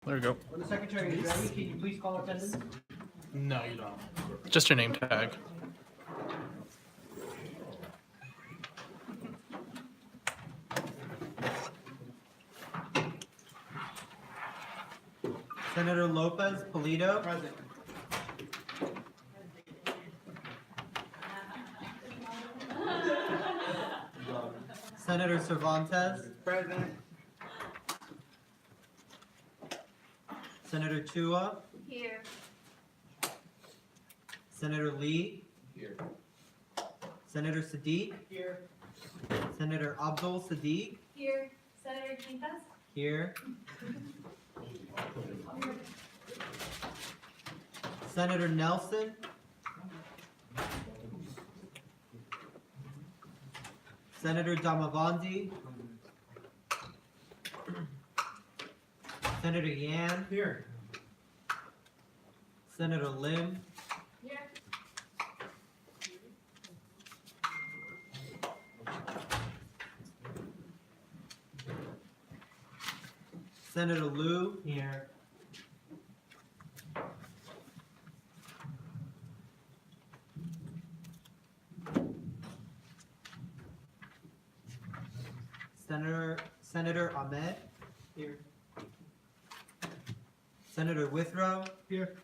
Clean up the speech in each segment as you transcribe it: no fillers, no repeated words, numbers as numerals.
There we go. When the secretary is ready, can you please call attendance? No, you don't. Just your name tag. Senator Lopez Polito. Present. Senator Cervantes. Present. Senator Chua. Here. Senator Lee. Here. Senator Sadiq. Here. Senator Abdul Sadiq. Here. Senator Quintas. Here. Senator Nelson. Senator Damavandi. Senator Yan. Here. Senator Lim. Here. Senator Liu. Here. Senator Ahmed. Here. Senator Withrow. Here.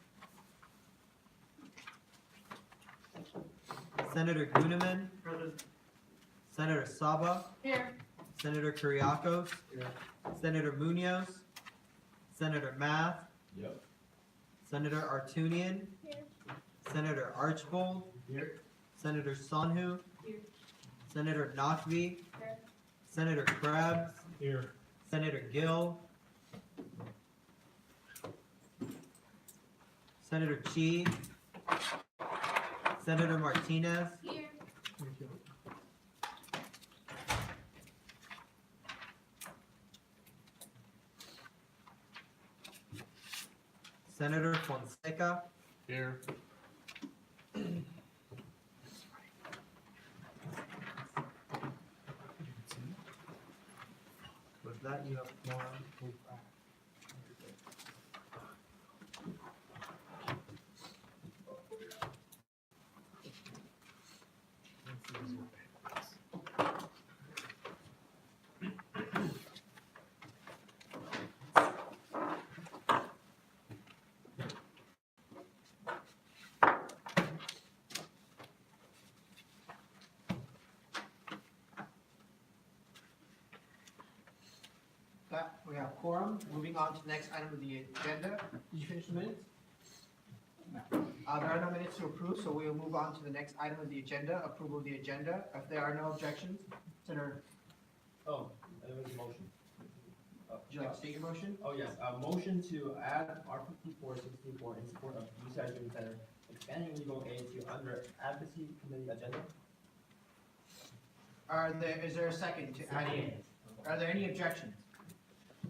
Senator Gooneman. Present. Senator Saba. Here. Senator Kuriakos. Here. Senator Munoz. Senator Math. Yep. Senator Artunian. Here. Senator Archbold. Here. Senator Sonhu. Here. Senator Nakvi. Here. Senator Krebs. Here. Senator Gill. Senator Chi. Senator Martinez. Here. Senator Fonseca. Here. With that, you have quorum. That, we have quorum. Moving on to the next item of the agenda. Did you finish the minutes? No. There are no minutes to approve, so we will move on to the next item of the agenda, approval of the agenda. If there are no objections, Senator, Oh, that was a motion. would you like to state your motion? Oh, yes, a motion to add R5464 in support of UCI Student Center, expanding legal aid to under advocacy committee agenda. Is there a second to add in? Are there any objections?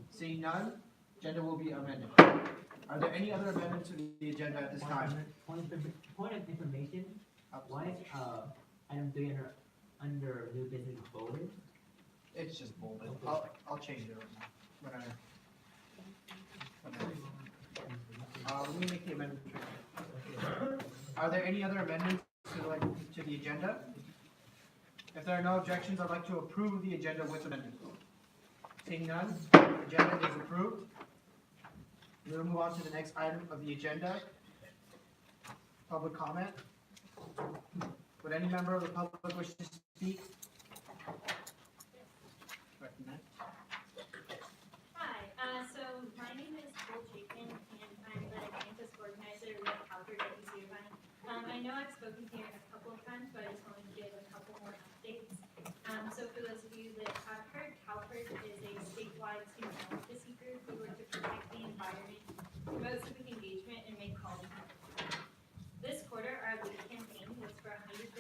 Seeing none, agenda will be amended. Are there any other amendments to the agenda at this time? Point of information, why is item 3 under new business bolded? It's just bolded. I'll change it when let me make the amendment. Are there any other amendments to the agenda? If there are no objections, I'd like to approve the agenda with amendment. Seeing none, the agenda is approved. We'll move on to the next item of the agenda. Public comment. Would any member of the public wish to speak? Recognize. Hi, so my name is Cole Chapin, and I'm the campus organizer with Calvert at ASUCI Senate. I know I've spoken here a couple of times, but I just wanted to give a couple more updates. So for those of you that have heard, Calvert is a statewide student advocacy group. We work to protect the environment, promote civic engagement, and make college more. This quarter, our lead campaign was for 100%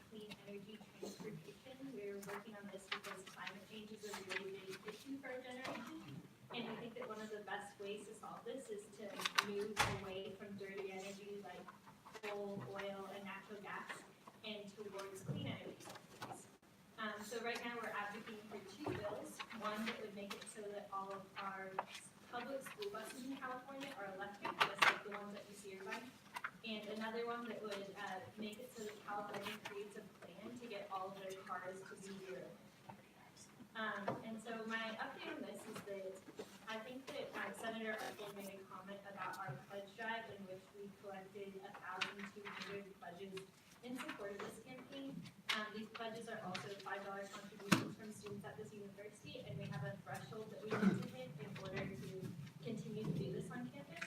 clean energy transportation. We're working on this because climate change is a really big issue for our generation. And we think that one of the best ways to solve this is to move away from dirty energy like coal, oil, and natural gas and towards clean energy sources. So right now we're advocating for two bills. One that would make it so that all of our public school buses in California another one that would make it so that California creates a plan to get all of their cars to be zero. And so my update on this is that I think that Senator Archibald made a comment about our pledge drive in which we collected 1,200 pledges in support of this campaign. These pledges are also $5 contributions from students at this university, and we have a threshold that we need to hit in order to continue to do this on campus.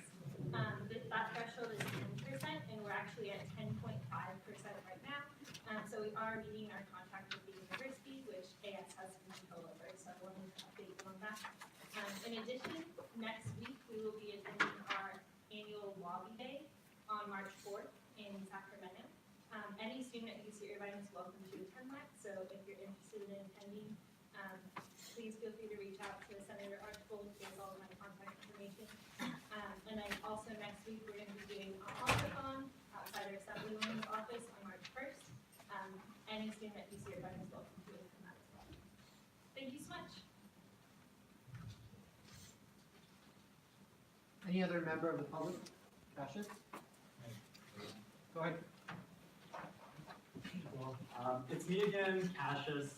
That threshold is 10%, and we're actually at 10.5% right now. So we are meeting our contract with the university, which AS has some control over, so I wanted to update you on that. In addition, next week we will be attending our annual lobby day on March 4th in Sacramento. Any student at UC Irvine is welcome to attend that, so if you're interested in attending, please feel free to reach out to Senator Archibald, he has all of my contact information. And then also next week, we're going to be doing a hackathon outside our Assemblywoman's office on March 1st. Any student at UC Irvine is welcome to attend that as well. Thank you so much. Any other member of the public? Cassius? Go ahead. It's me again, Cassius.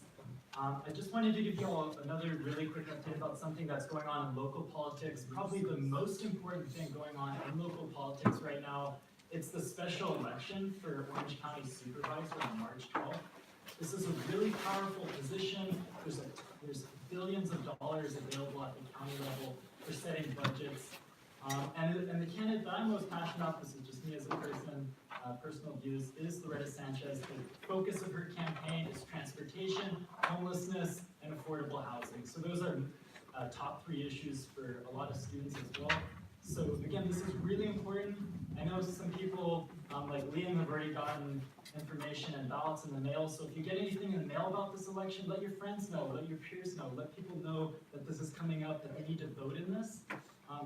I just wanted to give you all another really quick update about something that's going on in local politics. Probably the most important thing going on in local politics right now. It's the special election for Orange County Supervisor on March 12th. This is a really powerful position. There's billions of dollars available at the county level for setting budgets. And the candidate that I'm most passionate about, this is just me as a person, personal views, is Loretta Sanchez. The focus of her campaign is transportation, homelessness, and affordable housing. So those are top 3 issues for a lot of students as well. So again, this is really important. I know some people, like Liam, have already gotten information and ballots in the mail. So if you get anything in the mail about this election, let your friends know, let your peers know, let people know that this is coming up, that they need to vote in this.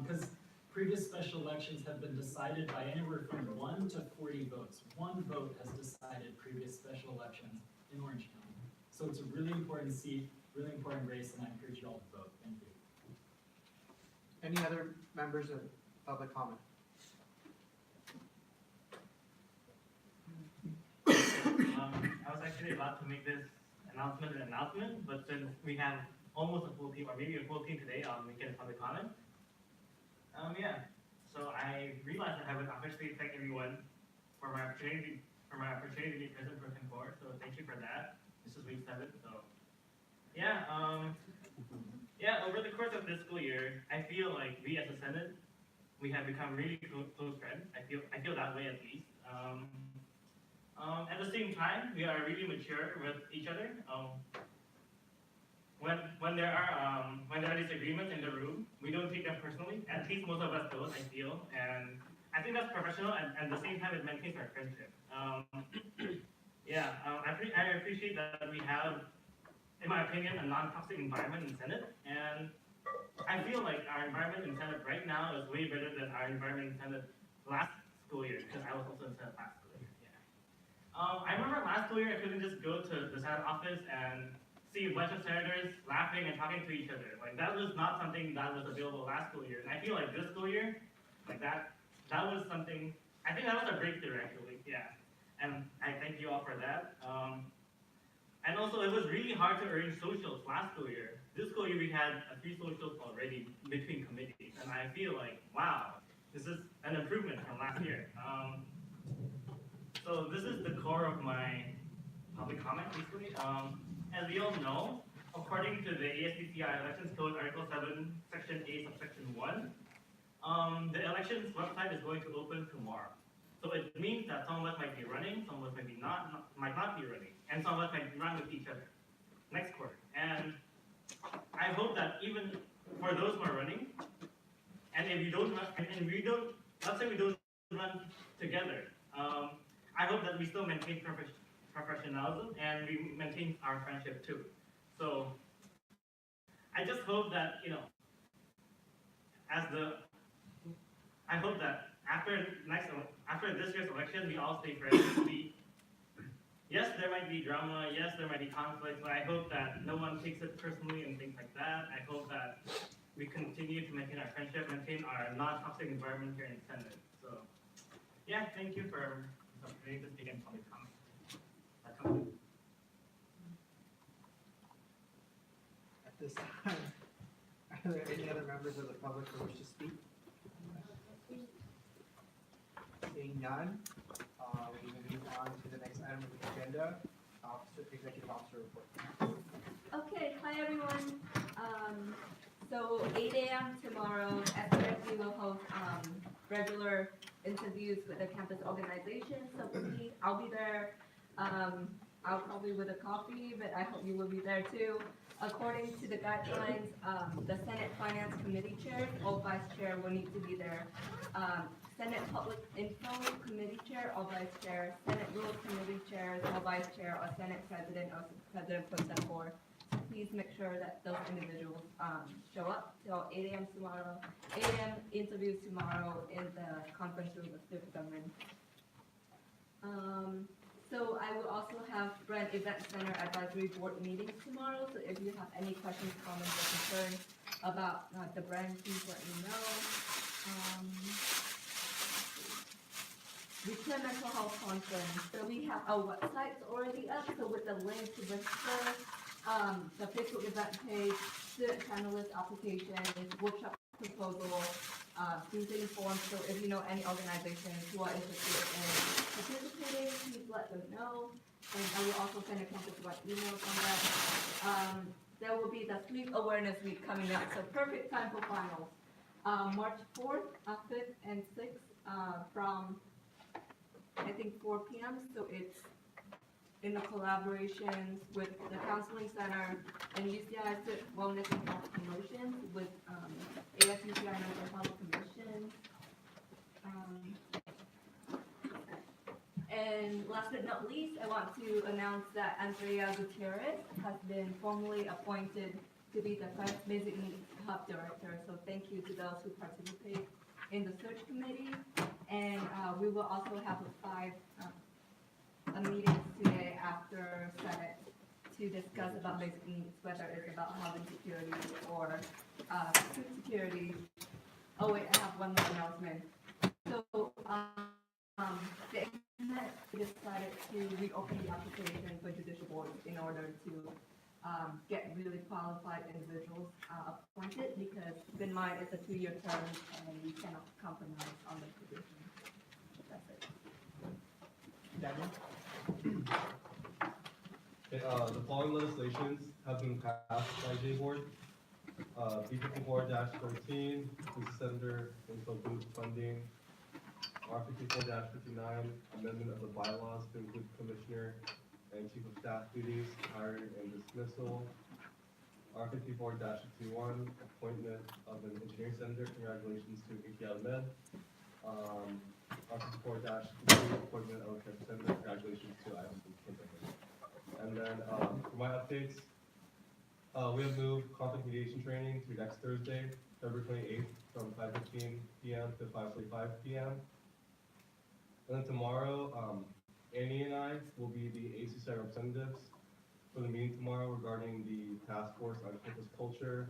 Because previous special elections have been decided by anywhere from 1 to 40 votes. 1 vote has decided previous special elections in Orange County. So it's a really important seat, really important race, and I encourage you all to vote. Thank you. Any other members of public comment? I was actually about to make this announcement, but since we have almost a full team, or maybe a full team today, I'll make it a public comment. Yeah. So I realized that I would officially thank everyone for my opportunity to be present for Tim 4. So thank you for that. This is week 7. So yeah. Over the course of this school year, I feel like we as a Senate, we have become really close friends. I feel that way at least. At the same time, we are really mature with each other. When there are disagreements in the room, we don't take them personally. At least most of us don't, I feel, and I think that's professional. And at the same time, it maintains our friendship. I appreciate that we have, in my opinion, a non-toxic environment in Senate, and I feel like our environment in Senate right now is way better than our environment in Senate last school year, because I was also in Senate last school year. Yeah. I remember last school year I couldn't just go to the Senate office and see a bunch of senators laughing and talking to each other. Like, that was not something that was available last school year. And I feel like this school year, like that was something, I think that was a breakthrough actually, yeah. And I thank you all for that. And also it was really hard to arrange socials last school year. This school year we had 3 socials already between committees. And I feel like, wow, this is an improvement from last year. So this is the core of my public comment basically. As we all know, according to the ASUCI Elections Code, Article 7, Section A, Subsection 1, the elections website is going to open tomorrow. So it means that some of us might be running, some of us might not be running, and some of us might run with each other next quarter. And I hope that even for those who are running, and if you don't run, let's say we don't run together, I hope that we still maintain professionalism and we maintain our friendship too. So I just hope that, I hope that after this year's election, we all stay friends. Yes, there might be drama, yes, there might be conflict, but I hope that no one takes it personally and things like that. I hope that we continue to maintain our friendship, maintain our non-toxic environment here in Senate. So yeah, thank you for the opportunity to speak in public comment. At this time, are there any other members of the public who wish to speak? Seeing none, we will move on to the next item of the agenda, Executive Officer report. Okay, hi everyone. So 8 a.m. tomorrow, SRSU will host regular interviews with the campus organization. So please, I'll be there. I'll probably with a coffee, but I hope you will be there too. According to the guidelines, the Senate Finance Committee chair or vice chair will need to be there. Senate Public Info Committee Chair or Vice Chair, Senate Rules Committee Chair or Vice Chair, or Senate President or President Pro Tempore. Please make sure that those individuals show up till 8 a.m. tomorrow. 8 a.m. interviews tomorrow in the conference room of student government. So I will also have Brent Event Center Advisory Board meetings tomorrow. So if you have any questions, comments, or concerns about the brand, please let me know. Weekend Mental Health Conference. So we have our websites already up. So with the link to register, the Facebook event page, student panelist application, workshop proposal, using forms. So if you know any organizations who are interested in participating, please let them know. And I will also send a campus-wide email on that. There will be the Sleep Awareness Week coming up. So perfect time for finals. March 4th, 5th, and 6th from I think 4 p.m. So it's in the collaborations with the Counseling Center and UCI Wellness and Health Promotions with ASUCI Mental Health Commission. And last but not least, I want to announce that Andrea Gutierrez has been formally appointed to be the first Basic Needs Hub Director. So thank you to those who participate in the search committee. And we will also have a meeting today after Senate to discuss about basic needs, whether it's about housing security or food security. Oh wait, I have one more announcement. So the Internet decided to reopen the application for judicial boards in order to get really qualified individuals appointed, because keep in mind it's a 2-year term and we cannot compromise on the position. That's it. Daniel? Okay, the following legislations have been passed by J-Board. B54-13, this is Senator Info Booth funding. R54-59, amendment of the bylaws to include commissioner and chief of staff duties, hiring and dismissal. R54-51, appointment of an engineering senator. Congratulations to APL Med. R54-2, appointment of a transit senator. Congratulations to Iverson Kimberly. And then for my updates, we have moved conflict mediation training to next Thursday, February 28th, from 5:15 p.m. to 5:45 p.m. And then tomorrow, Annie and I will be the ASUCI representatives for the meeting tomorrow regarding the task force on campus culture,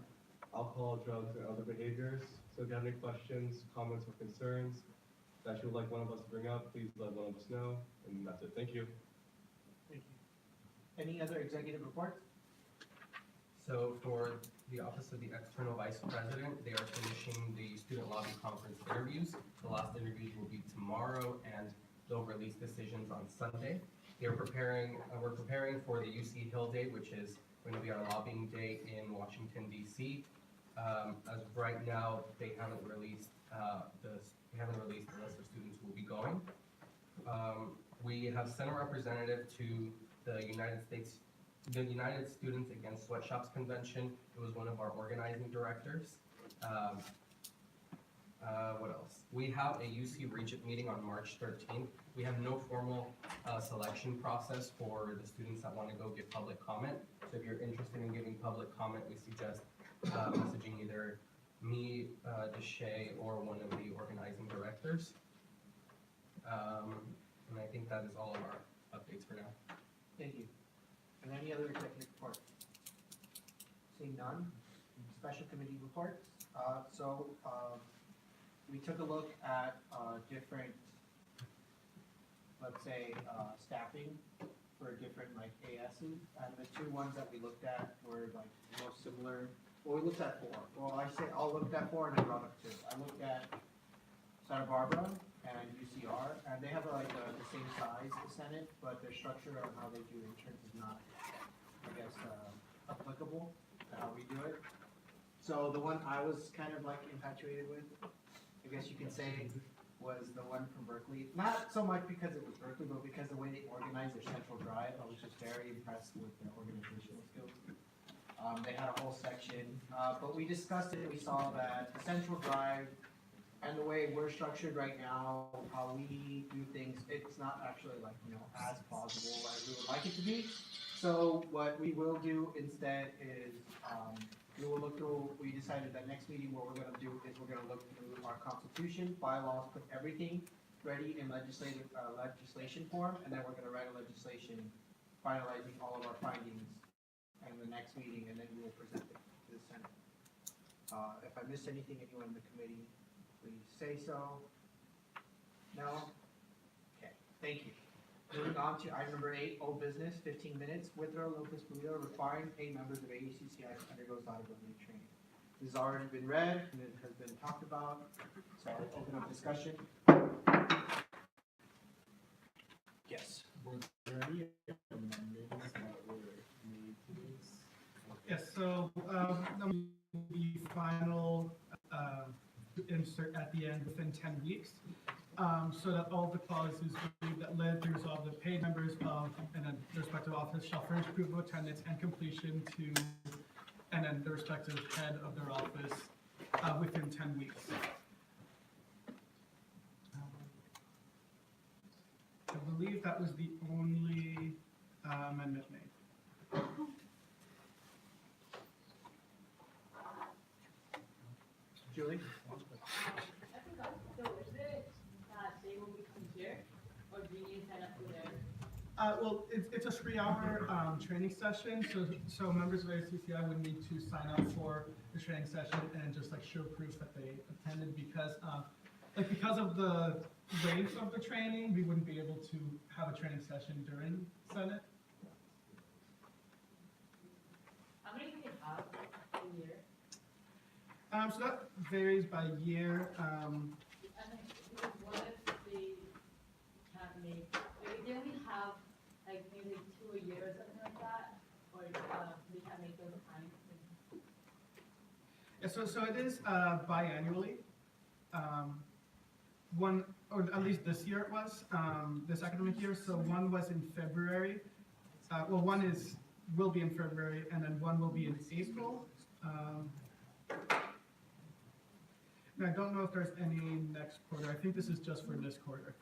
alcohol, drugs, and other behaviors. So if you have any questions, comments, or concerns that you would like one of us to bring up, please let one of us know. And that's it. Thank you. Thank you. Any other executive reports? So for the Office of the External Vice President, they are finishing the student lobby conference interviews. The last interviews will be tomorrow, and they'll release decisions on Sunday. We're preparing for the UC Hill Day, which is going to be our lobbying day in Washington, D.C. As of right now, they haven't released the list of students who will be going. We have sent a representative to the United Students Against Sweatshops Convention. It was one of our organizing directors. What else? We have a UC Regent meeting on March 13th. We have no formal selection process for the students that want to go give public comment. So if you're interested in giving public comment, we suggest messaging either me, Deshay, or one of the organizing directors. And I think that is all of our updates for now. Thank you. And any other executive reports? Seeing none. Special committee reports. We took a look at different let's say, staffing for different like ASs. And the two ones that we looked at were like most similar. Well, we looked at four. Well, I'll looked at four and I brought up two. I looked at Santa Barbara and UCR, and they have the same size as Senate, but their structure on how they do interns is not, I guess, applicable to how we do it. So the one I was kind of like infatuated with, I guess you can say, was the one from Berkeley. Not so much because it was Berkeley, but because the way they organized their central drive, I was just very impressed with their organizational skills. They had a whole section, but we discussed it, we saw that the central drive and the way we're structured right now, how we do things, it's not actually like, as plausible as we would like it to be. So what we will do instead is, we decided that next meeting what we're gonna do is we're gonna look through our constitution, bylaws, put everything ready in legislation form, and then we're gonna write a legislation finalizing all of our findings in the next meeting, and then we will present it to the Senate. If I missed anything, anyone in the committee, please say so. No? Okay, thank you. Moving on to item number 8, old business, 15 minutes. Withrow Lopez Pulido requiring paid members of ASUCI to undergo liability training. This has already been read and it has been talked about, so I'll open up discussion. Yes. Were there any amendments that were made to this? Yes, so the final insert at the end within 10 weeks, so that all the clauses that led to resolve the paid members of and then the respective office shall furnish proof of attendance and completion to, and then the respective head of their office within 10 weeks. I believe that was the only amendment made. Julie? So is it that they will become here, or do you need to sign up for their? Well, it's a 3-hour training session, so members of ASUCI would need to sign up for the training session and just like show proof that they attended because of the length of the training, we wouldn't be able to have a training session during Senate. How many do you have a year? So that varies by year. And because what if they can't make, like, they only have like maybe 2 a year or something like that, or they can't make those times? Yeah, so it is biannually. One, or at least this year it was, this academic year. So one was in February. Well, one will be in February, and then one will be in April. And I don't know if there's any next quarter. I think this is just for this quarter.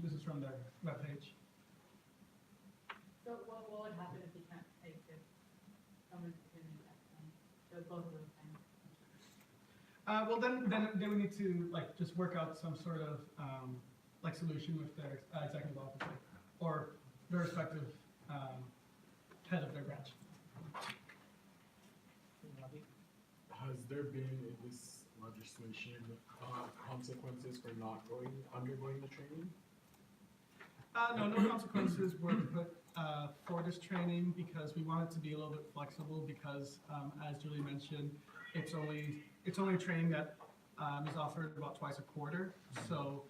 This is from their webpage. So what would happen if they can't take it? Someone can make that time, so both of those times? Well, then they would need to like just work out some sort of like solution with their executive officer or their respective head of their branch. Has there been in this legislation consequences for not undergoing the training? No consequences were put for this training because we want it to be a little bit flexible because, as Julie mentioned, it's only a training that is offered about twice a quarter. So,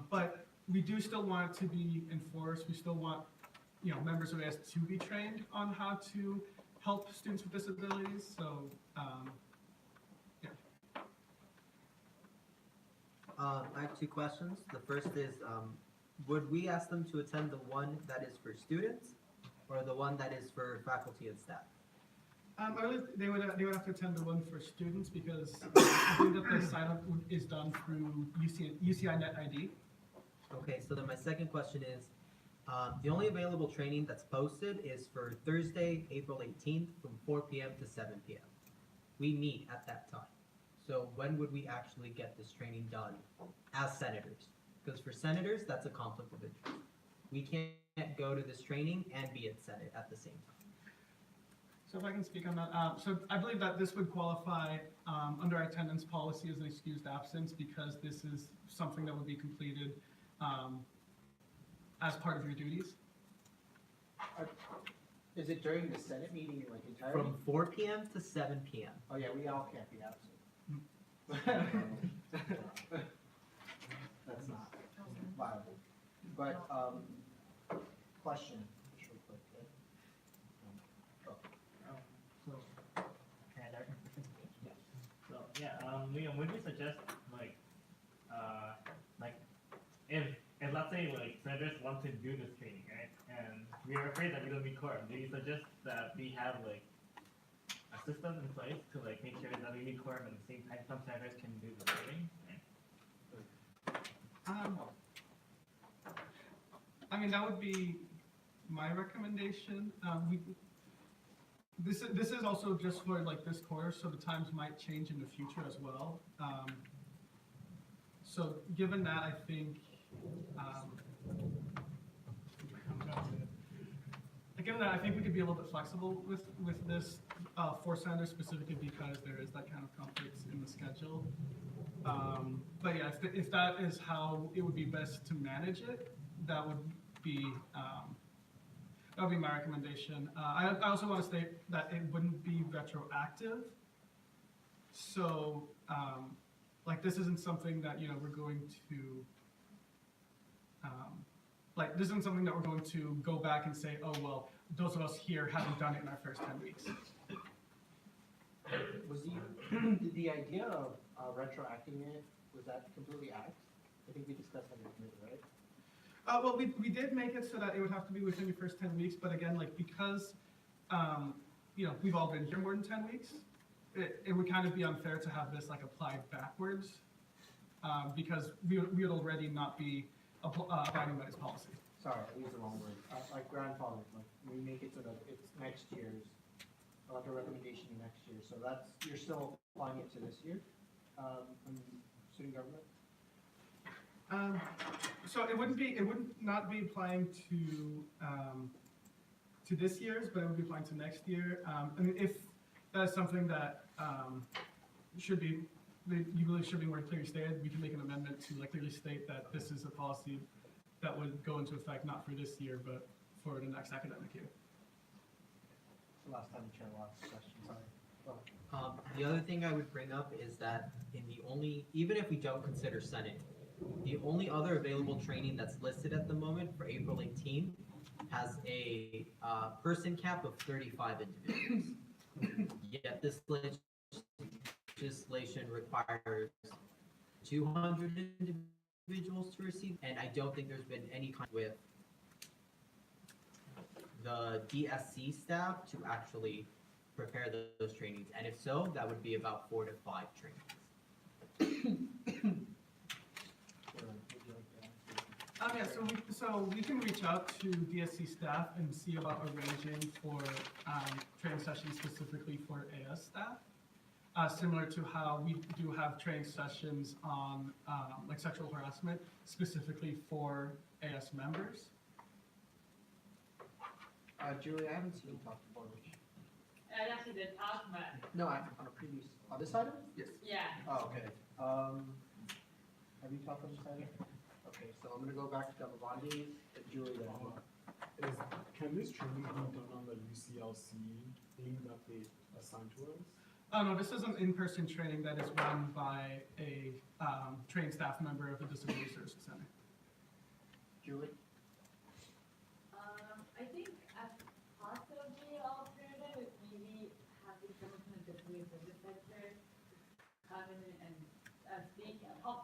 but we do still want it to be enforced. We still want, members of AS to be trained on how to help students with disabilities. So, yeah. I have 2 questions. The first is, would we ask them to attend the one that is for students or the one that is for faculty and staff? They would have to attend the one for students because I think that the sign up is done through UCI Net ID. Okay, so then my second question is, the only available training that's posted is for Thursday, April 18th from 4 p.m. to 7 p.m. We meet at that time. So when would we actually get this training done as senators? Because for senators, that's a conflict of interest. We can't go to this training and be at Senate at the same time. So if I can speak on that, so I believe that this would qualify under our attendance policy as an excused absence because this is something that would be completed as part of your duties. Is it during the Senate meeting like entirely? From 4 p.m. to 7 p.m. Oh yeah, we all can't be absent. That's not viable. But, question, just real quick. So, yeah, Liam, would you suggest, like, if let's say, like, senators want to do this training, right? And we are afraid that we don't meet quorum, do you suggest that we have, like, a system in place to, like, make sure that we meet quorum at the same time some senators can do the training? I mean, that would be my recommendation. This is also just for like this quarter, so the times might change in the future as well. So given that, I think, we could be a little bit flexible with this for senators specifically because there is that kind of conflicts in the schedule. But yeah, if that is how it would be best to manage it, that would be my recommendation. I also want to state that it wouldn't be retroactive. So, like, this isn't something that, we're going to, this isn't something that we're going to go back and say, oh, well, those of us here haven't done it in our first 10 weeks. Was the idea of retroacting it, was that completely axed? I think we discussed that in the committee, right? Well, we did make it so that it would have to be within your first 10 weeks, but again, like, because, we've all been here more than 10 weeks, it would kind of be unfair to have this, like, applied backwards, because we would already not be abiding by this policy. Sorry, I used the wrong word. Like grandfather, like, we make it so that it's next year's, like a recommendation next year, so that's, you're still applying it to this year, student government? So it would not be applying to this year's, but it would be applying to next year. I mean, if that's something that you really should be more clearly stated, we can make an amendment to like clearly state that this is a policy that would go into effect not for this year, but for the next academic year. The last time the chair asked the question, sorry. The other thing I would bring up is that even if we don't consider Senate, the only other available training that's listed at the moment for April 18th has a person cap of 35 individuals. Yet this legislation requires 200 individuals to receive, and I don't think there's been any kind with the DSC staff to actually prepare those trainings, and if so, that would be about 4 to 5 trainings. Yeah, so we can reach out to DSC staff and see about arranging for training sessions specifically for AS staff, similar to how we do have training sessions on like sexual harassment specifically for AS members. Julie, I haven't seen you talk before. I actually did talk, but No, on a previous, on this item? Yes. yeah. Oh, okay. Have you talked on this item? Okay, so I'm gonna go back to Delavandi and Julie then. Can this training be done on the UCLC thing that they assigned to us? Oh no, this is an in-person training that is run by a trained staff member of the Disability Services Center. Julie? I think as possibly alternative, if maybe having someone from the disability service center come in and speak,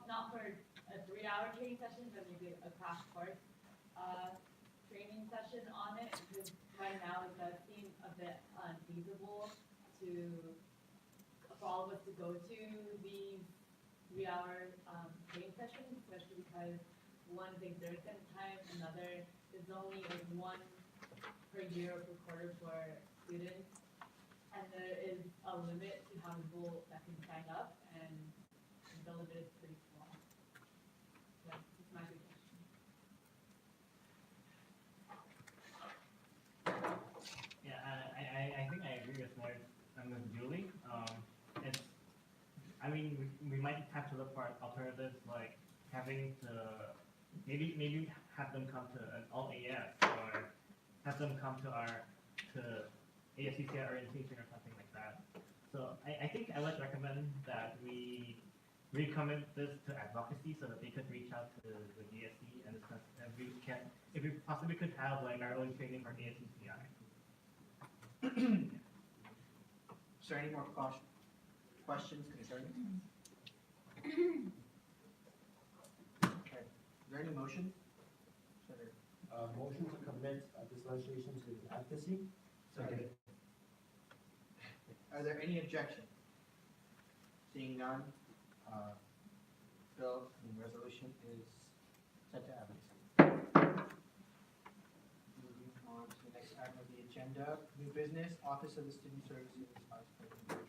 not for a 3-hour training session, but maybe a crash course training session on it, because right now it does seem a bit unfeasible for all of us to go to these 3-hour training sessions, especially because one is exertion time, another is only like 1 per year or per quarter for students, and there is a limit to how many people that can sign up, and the limit is pretty small. That's my big question. Yeah, I think I agree with Mary and with Julie. We might have to look for alternatives like having to maybe have them come to an all AS or have them come to ASUCI orientation or something like that. So I think I would recommend that we recommit this to advocacy so that they could reach out to the DSC and discuss if we possibly could have like our own training for ASUCI. Is there any more questions concerning? Okay, is there any motion? Motion to commit this legislation to advocacy. Second. Are there any objections? Seeing none, bill and resolution is set to advocacy. Moving on to the next item of the agenda, new business, Office of the Student Services Vice President report.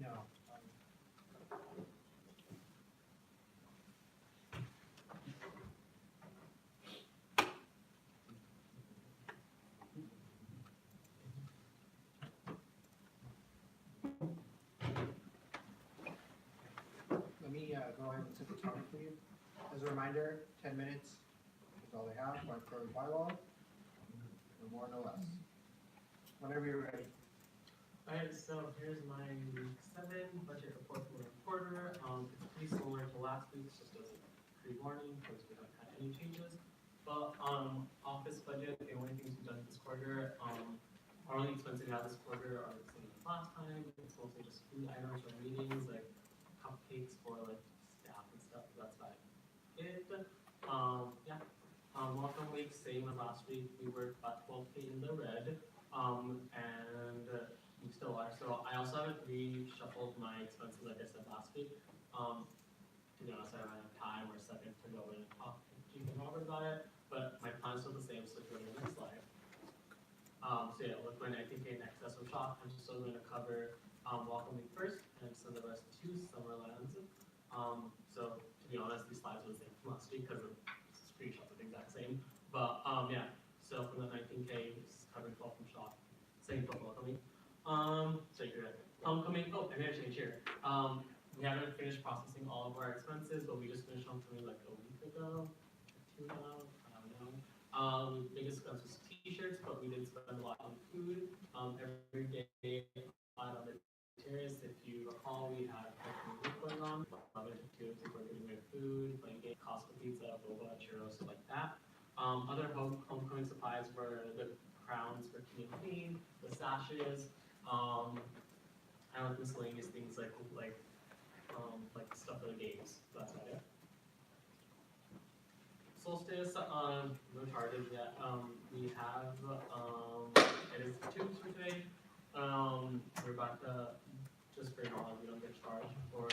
No. Let me go ahead and set the timer for you. As a reminder, 10 minutes is all they have by per bylaw. No more, no less. Whenever you're ready. Alright, so here's my week 7 budget report from the reporter. It's pretty similar to last week's, just as a pre-warning because we haven't had any changes. But office budget, the only things we've done this quarter, our only expenses we have this quarter are the same as last time. It's mostly just food items or meetings, like cupcakes for like staff and stuff. That's about it. Yeah. Welcome week, same as last week. We were about 12K in the red. And we still are. So I also haven't reshuffled my expenses like I said last week. To be honest, I haven't had time or a second to go in and talk to Chief and Robert about it. But my plan is still the same, so if you go to the next slide. So yeah, with my 19K in excess from shop, I'm still going to cover Welcome Week first and send the rest to Summerlands. So to be honest, these slides were the same from last week because the screenshots are the exact same. But yeah, so from the 19K, covering 12 from shop, same for Welcome Week. So you're good. Homecoming, oh, I made a change here. We haven't finished processing all of our expenses, but we just finished homecoming like a week ago, 2 ago, I don't know. Biggest expense was t-shirts, but we did spend a lot on food. Every day on the terrace, if you recall, we had a going on. 11 to 2, people were giving away food, like Costco pizza, boba, churros, stuff like that. Other homecoming supplies were the crowns for King and Queen, the sashes, and like miscellaneous things like stuff for the games. So that's about it. Solstice, no charges yet. We have it is 2 weeks from today. We're about to just for knowledge, we don't get charged for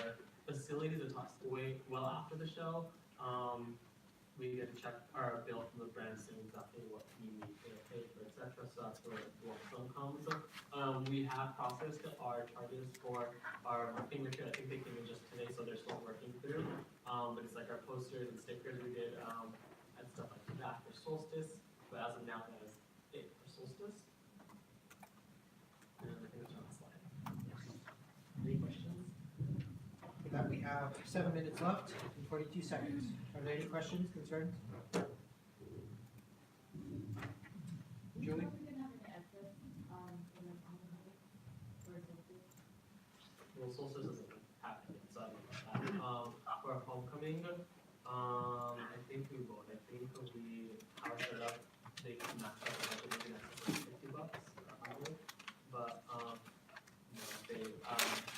facilities that talks way well after the show. We get to check our bill from the brand saying exactly what we need to pay for, etc. So that's where the lump sum comes. We have processed our charges for our marketing retreat. I think they came in just today, so they're still working through. But it's like our posters and stickers we did and stuff like that for Solstice. But as of now, that is it for Solstice. And I think it's on the slide. Any questions? With that, we have 7 minutes left and 42 seconds. Are there any questions, concerns? Julie? Well, Solstice isn't happening, so I don't know that. For homecoming, I think we will. I think we how it's set up, they can match up the budget maybe that's like $50, but no, they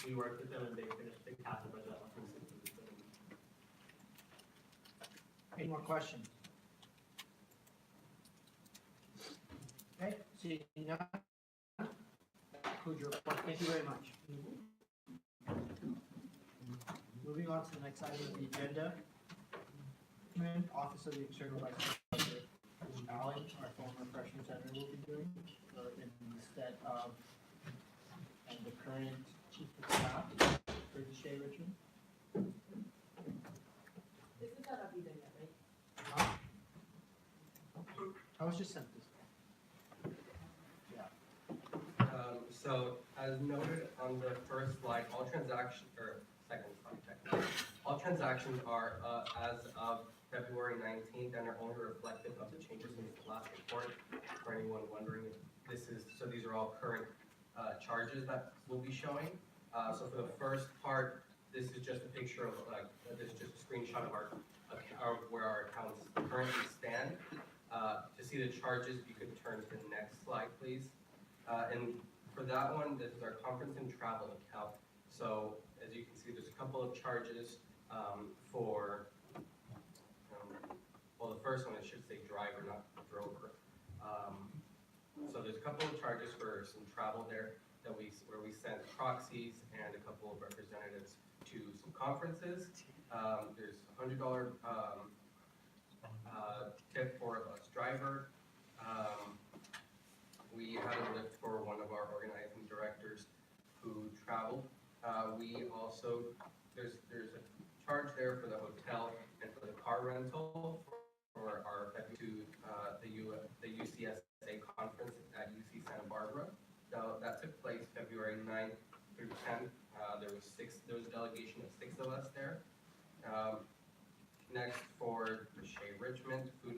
we worked with them and they finished the cap the budget at $160. Any more questions? Okay, seeing none. That concludes your report. Thank you very much. Moving on to the next item of the agenda. Office of the External Vice President, Alan, our former freshman senator, will be doing instead of and the current chief of staff, Bridget Shea Richmond. This is not up either yet, right? I was just sent this. Yeah. So as noted on the first slide, all transactions, or second slide technically, all transactions are as of February 19th and are only reflective of the changes in the last report. For anyone wondering, so these are all current charges that we'll be showing. So for the first part, this is just a picture of, this is just a screenshot of where our accounts currently stand. To see the charges, if you could turn to the next slide, please. And for that one, this is our conference and travel account. So as you can see, there's a couple of charges for, well, the first one, it should say driver, not drover. So there's a couple of charges for some travel there where we sent proxies and a couple of representatives to some conferences. There's a $100 tip for a bus driver. We had a lift for one of our organizing directors who traveled. We also, there's a charge there for the hotel and for the car rental for our the UCSA conference at UC Santa Barbara. So that took place February 9th through 10th. There was a delegation of 6 of us there. Next, for the Shea Richmond food